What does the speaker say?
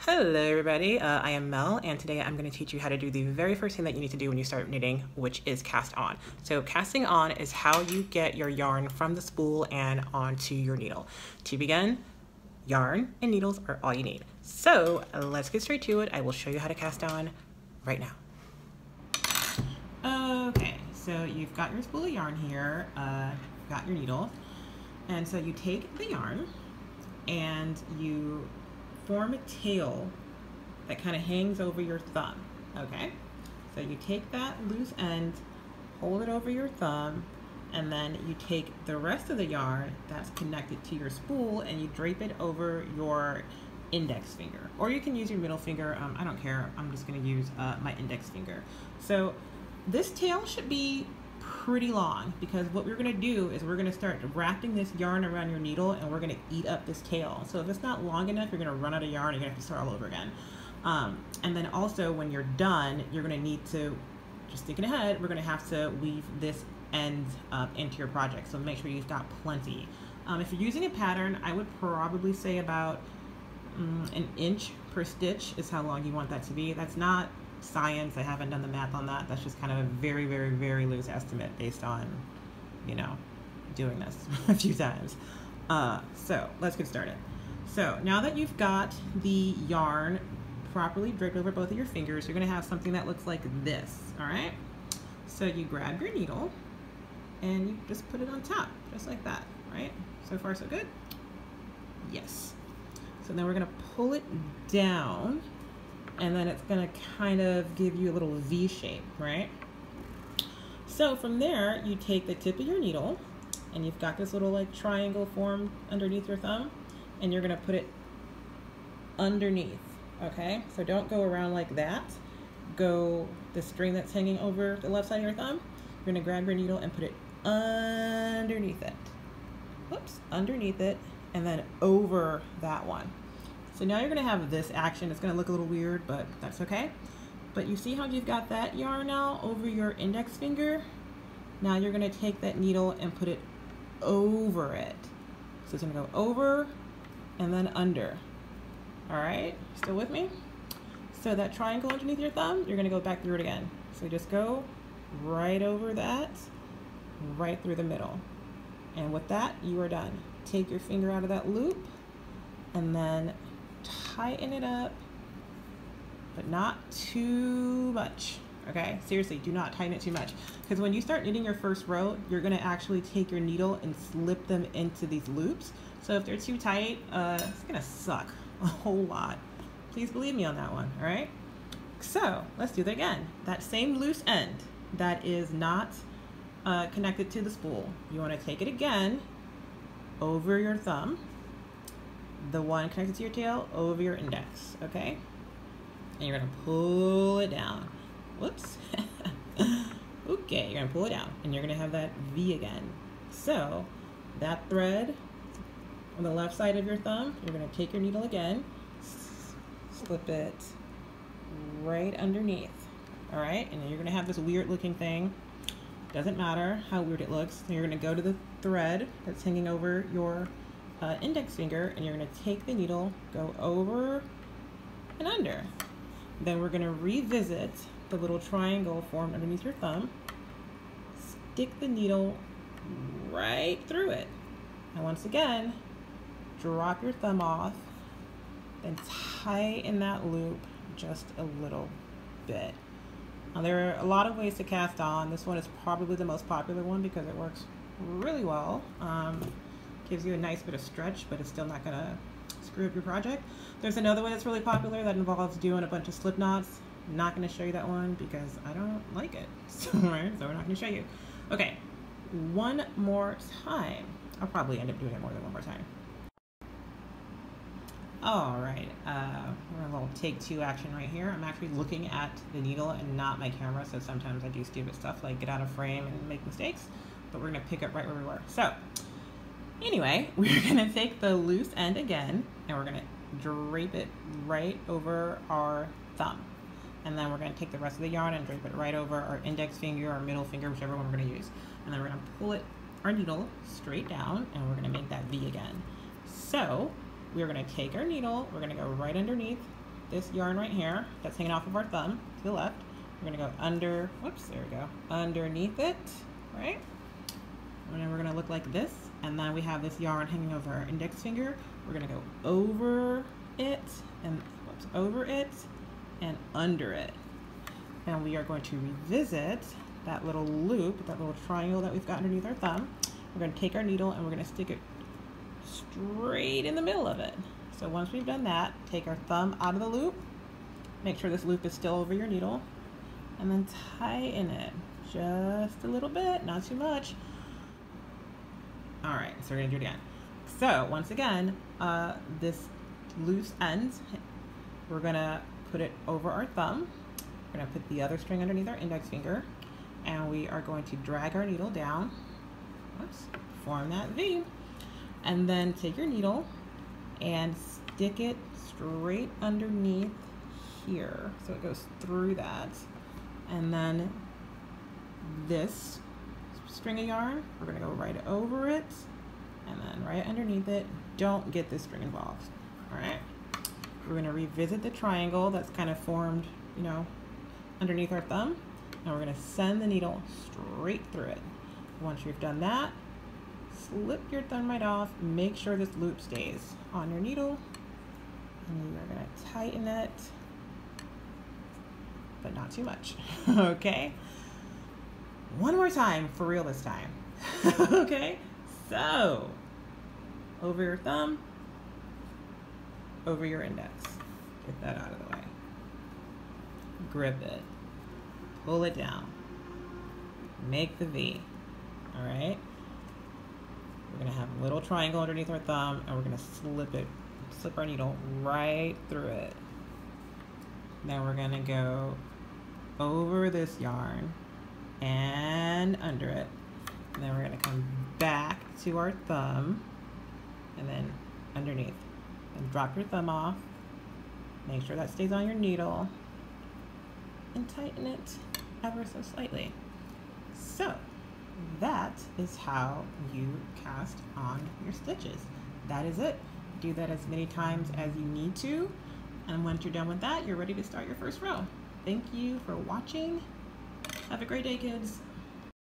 Hello everybody, I am Mel, and today I'm going to teach you how to do the very first thing that you need to do when you start knitting, which is cast on. So casting on is how you get your yarn from the spool and onto your needle. To begin, yarn and needles are all you need. So let's get straight to it. I will show you how to cast on right now. Okay, so you've got your spool of yarn here, got your needle, and so you take the yarn and you form a tail that kind of hangs over your thumb, okay? So you take that loose end, hold it over your thumb, and then you take the rest of the yarn that's connected to your spool and you drape it over your index finger. Or you can use your middle finger, I don't care, I'm just gonna use my index finger. So this tail should be pretty long, because what we're going to do is we're going to start wrapping this yarn around your needle and we're going to eat up this tail. So if it's not long enough, you're going to run out of yarn and you're going to have to start all over again. And then also when you're done, you're going to need to, just thinking ahead, we're going to have to weave this end up into your project. So make sure you've got plenty. If you're using a pattern, I would probably say about an inch per stitch is how long you want that to be. That's not science. I haven't done the math on that. That's just kind of a very, very, very loose estimate based on, you know, doing this a few times. So let's get started. So now that you've got the yarn properly draped over both of your fingers, you're going to have something that looks like this. All right. So you grab your needle and you just put it on top, just like that. Right? So far, so good. Yes. So then we're going to pull it down, and then it's going to kind of give you a little V shape, right? So from there, you take the tip of your needle, and you've got this little like triangle formed underneath your thumb, and you're going to put it underneath, okay? So don't go around like that. Go the string that's hanging over the left side of your thumb. You're going to grab your needle and put it underneath it. Whoops, underneath it, and then over that one. So now you're going to have this action. It's going to look a little weird, but that's okay. But you see how you've got that yarn now over your index finger? Now you're going to take that needle and put it over it. So it's going to go over and then under. All right, still with me? So that triangle underneath your thumb, you're going to go back through it again. So just go right over that, right through the middle. And with that, you are done. Take your finger out of that loop and then tighten it up, but not too much, okay? Seriously, do not tighten it too much, because when you start knitting your first row, you're gonna actually take your needle and slip them into these loops. So if they're too tight, it's gonna suck a whole lot. Please believe me on that one, all right? So let's do that again. That same loose end that is not connected to the spool, you wanna take it again over your thumb, the one connected to your tail over your index, okay? And you're gonna pull it down. Whoops. Okay, you're gonna pull it down and you're gonna have that V again. So that thread on the left side of your thumb, you're gonna take your needle again, slip it right underneath, all right? And then you're gonna have this weird looking thing. Doesn't matter how weird it looks. So you're gonna go to the thread that's hanging over your index finger, and you're going to take the needle, go over and under. Then we're going to revisit the little triangle formed underneath your thumb, stick the needle right through it, and once again drop your thumb off, then tighten that loop just a little bit. Now there are a lot of ways to cast on. This one is probably the most popular one because it works really well. Gives you a nice bit of stretch, but it's still not gonna screw up your project. There's another one that's really popular that involves doing a bunch of slip knots. I'm not gonna show you that one because I don't like it. So we're not gonna show you. Okay, one more time. I'll probably end up doing it more than one more time. All right, we're in a little take two action right here. I'm actually looking at the needle and not my camera, so sometimes I do stupid stuff like get out of frame and make mistakes, but we're gonna pick up right where we were. So anyway, we're gonna take the loose end again and we're gonna drape it right over our thumb. And then we're gonna take the rest of the yarn and drape it right over our index finger or middle finger, whichever one we're gonna use. And then we're gonna pull our needle straight down and we're gonna make that V again. So we're gonna take our needle, we're gonna go right underneath, this yarn right here that's hanging off of our thumb to the left. We're gonna go under, whoops, there we go, underneath it, right? And then we're gonna look like this. And then we have this yarn hanging over our index finger. We're gonna go over it and, whoops, over it and under it. And we are going to revisit that little loop, that little triangle that we've got underneath our thumb. We're gonna take our needle and we're gonna stick it straight in the middle of it. So once we've done that, take our thumb out of the loop, make sure this loop is still over your needle, and then tighten it just a little bit, not too much. All right, so we're gonna do it again. So once again, this loose end, we're gonna put it over our thumb. We're gonna put the other string underneath our index finger, and we are going to drag our needle down, oops, form that V, and then take your needle and stick it straight underneath here. So it goes through that. And then this string of yarn, we're gonna go right over it and then right underneath it. Don't get this string involved, all right? We're gonna revisit the triangle that's kind of formed, you know, underneath our thumb, and we're gonna send the needle straight through it. Once you've done that, slip your thumb right off, make sure this loop stays on your needle, and you're gonna tighten it, but not too much, okay? One more time, for real this time, okay? So, over your thumb, over your index. Get that out of the way. Grip it, pull it down, make the V, all right? We're gonna have a little triangle underneath our thumb, and we're gonna slip our needle right through it. Then we're gonna go over this yarn and under it. And then we're gonna come back to our thumb and then underneath. And drop your thumb off. Make sure that stays on your needle and tighten it ever so slightly. So that is how you cast on your stitches. That is it. Do that as many times as you need to, and once you're done with that, you're ready to start your first row. Thank you for watching. Have a great day, kids.